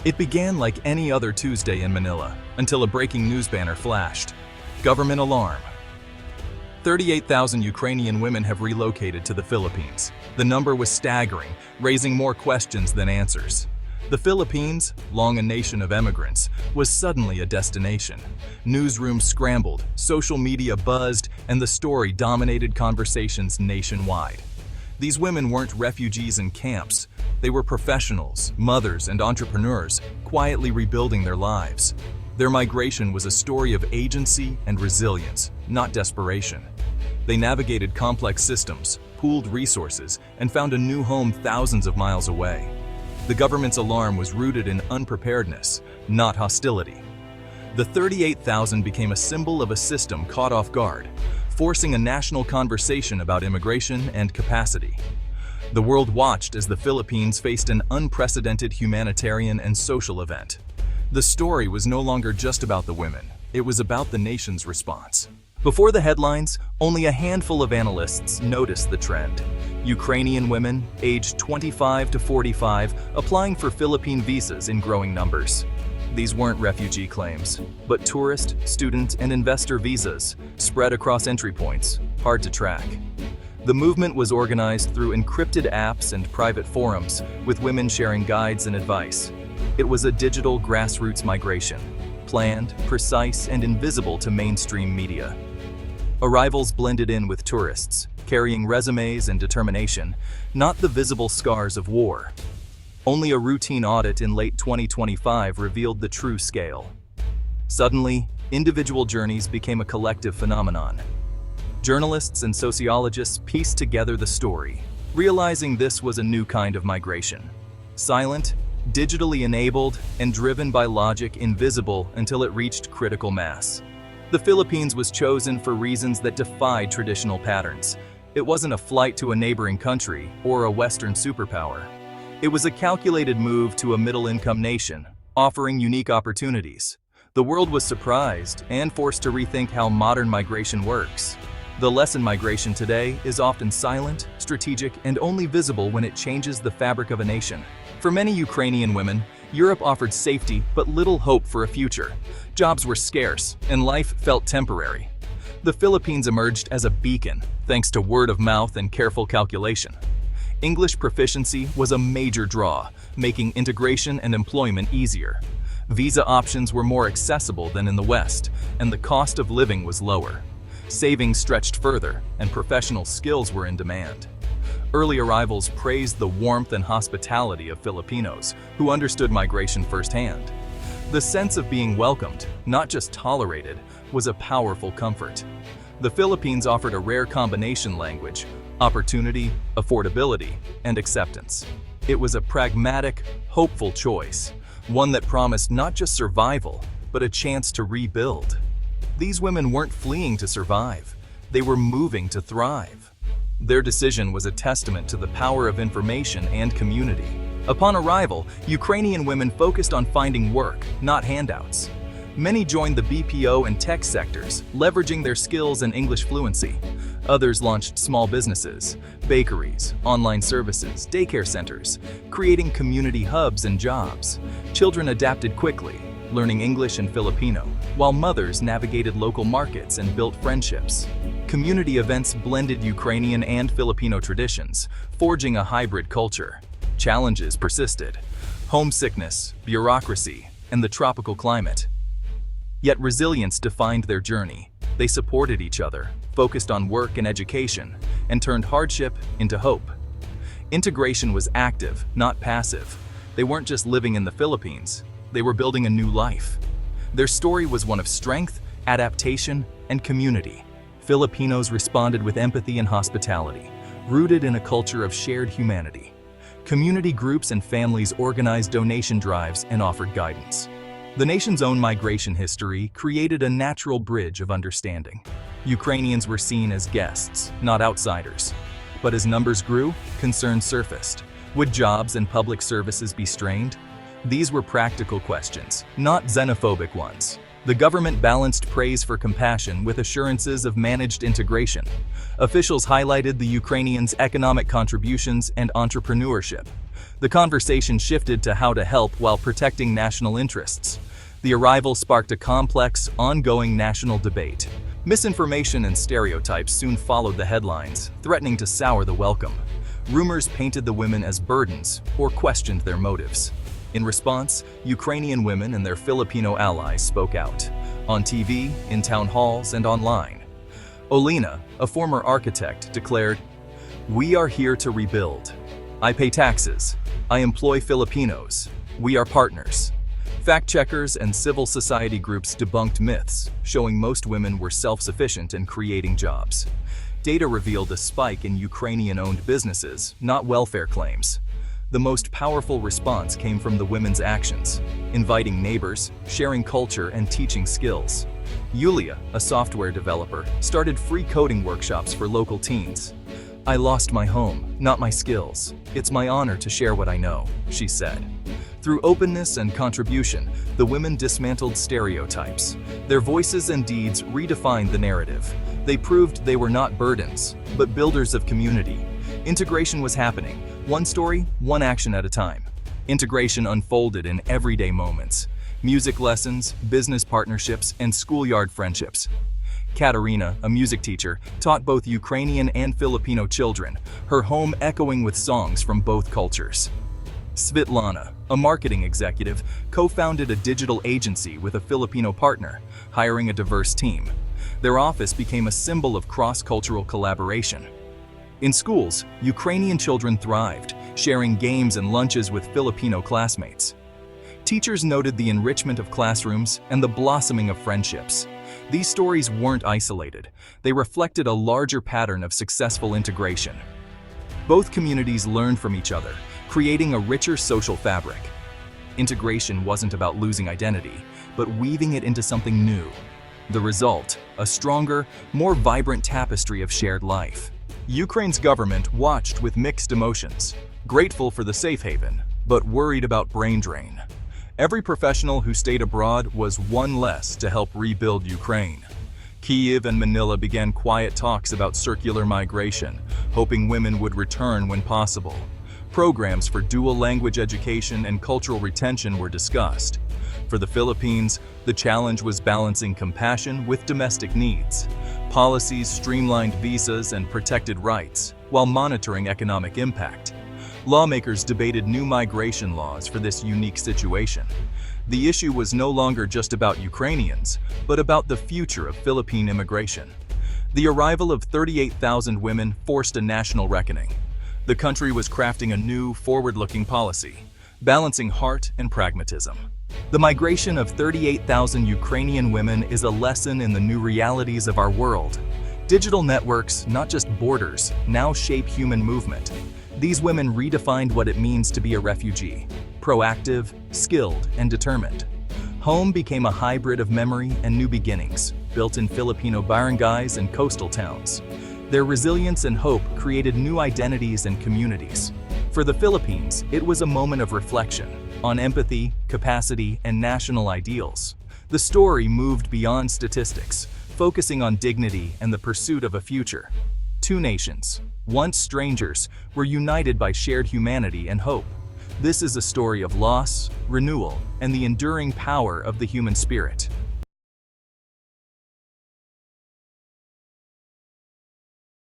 It began like any other Tuesday in Manila, until a breaking news banner flashed. Government alarm. 38,000 Ukrainian women have relocated to the Philippines. The number was staggering, raising more questions than answers. The Philippines, long a nation of immigrants, was suddenly a destination. Newsrooms scrambled, social media buzzed, and the story dominated conversations nationwide. These women weren't refugees in camps. They were professionals, mothers, and entrepreneurs, quietly rebuilding their lives. Their migration was a story of agency and resilience, not desperation. They navigated complex systems, pooled resources, and found a new home thousands of miles away. The government's alarm was rooted in unpreparedness, not hostility. The 38,000 became a symbol of a system caught off guard, forcing a national conversation about immigration and capacity. The world watched as the Philippines faced an unprecedented humanitarian and social event. The story was no longer just about the women, it was about the nation's response. Before the headlines, only a handful of analysts noticed the trend. Ukrainian women, aged 25 to 45, applying for Philippine visas in growing numbers. These weren't refugee claims, but tourist, student, and investor visas, spread across entry points, hard to track. The movement was organized through encrypted apps and private forums, with women sharing guides and advice. It was a digital grassroots migration, planned, precise, and invisible to mainstream media. Arrivals blended in with tourists, carrying resumes and determination, not the visible scars of war. Only a routine audit in late 2025 revealed the true scale. Suddenly, individual journeys became a collective phenomenon. Journalists and sociologists pieced together the story, realizing this was a new kind of migration. Silent, digitally enabled, and driven by logic invisible until it reached critical mass. The Philippines was chosen for reasons that defied traditional patterns. It wasn't a flight to a neighboring country or a Western superpower. It was a calculated move to a middle-income nation, offering unique opportunities. The world was surprised and forced to rethink how modern migration works. The lesson: migration today is often silent, strategic, and only visible when it changes the fabric of a nation. For many Ukrainian women, Europe offered safety but little hope for a future. Jobs were scarce, and life felt temporary. The Philippines emerged as a beacon, thanks to word of mouth and careful calculation. English proficiency was a major draw, making integration and employment easier. Visa options were more accessible than in the West, and the cost of living was lower. Savings stretched further, and professional skills were in demand. Early arrivals praised the warmth and hospitality of Filipinos, who understood migration firsthand. The sense of being welcomed, not just tolerated, was a powerful comfort. The Philippines offered a rare combination language: opportunity, affordability, and acceptance. It was a pragmatic, hopeful choice, one that promised not just survival, but a chance to rebuild. These women weren't fleeing to survive, they were moving to thrive. Their decision was a testament to the power of information and community. Upon arrival, Ukrainian women focused on finding work, not handouts. Many joined the BPO and tech sectors, leveraging their skills and English fluency. Others launched small businesses, bakeries, online services, daycare centers, creating community hubs and jobs. Children adapted quickly, learning English and Filipino, while mothers navigated local markets and built friendships. Community events blended Ukrainian and Filipino traditions, forging a hybrid culture. Challenges persisted: homesickness, bureaucracy, and the tropical climate. Yet resilience defined their journey. They supported each other, focused on work and education, and turned hardship into hope. Integration was active, not passive. They weren't just living in the Philippines, they were building a new life. Their story was one of strength, adaptation, and community. Filipinos responded with empathy and hospitality, rooted in a culture of shared humanity. Community groups and families organized donation drives and offered guidance. The nation's own migration history created a natural bridge of understanding. Ukrainians were seen as guests, not outsiders. But as numbers grew, concerns surfaced. Would jobs and public services be strained? These were practical questions, not xenophobic ones. The government balanced praise for compassion with assurances of managed integration. Officials highlighted the Ukrainians' economic contributions and entrepreneurship. The conversation shifted to how to help while protecting national interests. The arrival sparked a complex, ongoing national debate. Misinformation and stereotypes soon followed the headlines, threatening to sour the welcome. Rumors painted the women as burdens or questioned their motives. In response, Ukrainian women and their Filipino allies spoke out, on TV, in town halls, and online. Olena, a former architect, declared, "We are here to rebuild. I pay taxes. I employ Filipinos. We are partners." Fact-checkers and civil society groups debunked myths, showing most women were self-sufficient in creating jobs. Data revealed a spike in Ukrainian-owned businesses, not welfare claims. The most powerful response came from the women's actions, inviting neighbors, sharing culture, and teaching skills. Yulia, a software developer, started free coding workshops for local teens. "I lost my home, not my skills. It's my honor to share what I know," she said. Through openness and contribution, the women dismantled stereotypes. Their voices and deeds redefined the narrative. They proved they were not burdens, but builders of community. Integration was happening, one story, one action at a time. Integration unfolded in everyday moments. Music lessons, business partnerships, and schoolyard friendships. Katerina, a music teacher, taught both Ukrainian and Filipino children, her home echoing with songs from both cultures. Svitlana, a marketing executive, co-founded a digital agency with a Filipino partner, hiring a diverse team. Their office became a symbol of cross-cultural collaboration. In schools, Ukrainian children thrived, sharing games and lunches with Filipino classmates. Teachers noted the enrichment of classrooms and the blossoming of friendships. These stories weren't isolated. They reflected a larger pattern of successful integration. Both communities learned from each other, creating a richer social fabric. Integration wasn't about losing identity, but weaving it into something new. The result, a stronger, more vibrant tapestry of shared life. Ukraine's government watched with mixed emotions, grateful for the safe haven, but worried about brain drain. Every professional who stayed abroad was one less to help rebuild Ukraine. Kyiv and Manila began quiet talks about circular migration, hoping women would return when possible. Programs for dual language education and cultural retention were discussed. For the Philippines, the challenge was balancing compassion with domestic needs. Policies streamlined visas and protected rights, while monitoring economic impact. Lawmakers debated new migration laws for this unique situation. The issue was no longer just about Ukrainians, but about the future of Philippine immigration. The arrival of 38,000 women forced a national reckoning. The country was crafting a new, forward-looking policy, balancing heart and pragmatism. The migration of 38,000 Ukrainian women is a lesson in the new realities of our world. Digital networks, not just borders, now shape human movement. These women redefined what it means to be a refugee, proactive, skilled, and determined. Home became a hybrid of memory and new beginnings, built in Filipino barangays and coastal towns. Their resilience and hope created new identities and communities. For the Philippines, it was a moment of reflection on empathy, capacity, and national ideals. The story moved beyond statistics, focusing on dignity and the pursuit of a future. Two nations, once strangers, were united by shared humanity and hope. This is a story of loss, renewal, and the enduring power of the human spirit.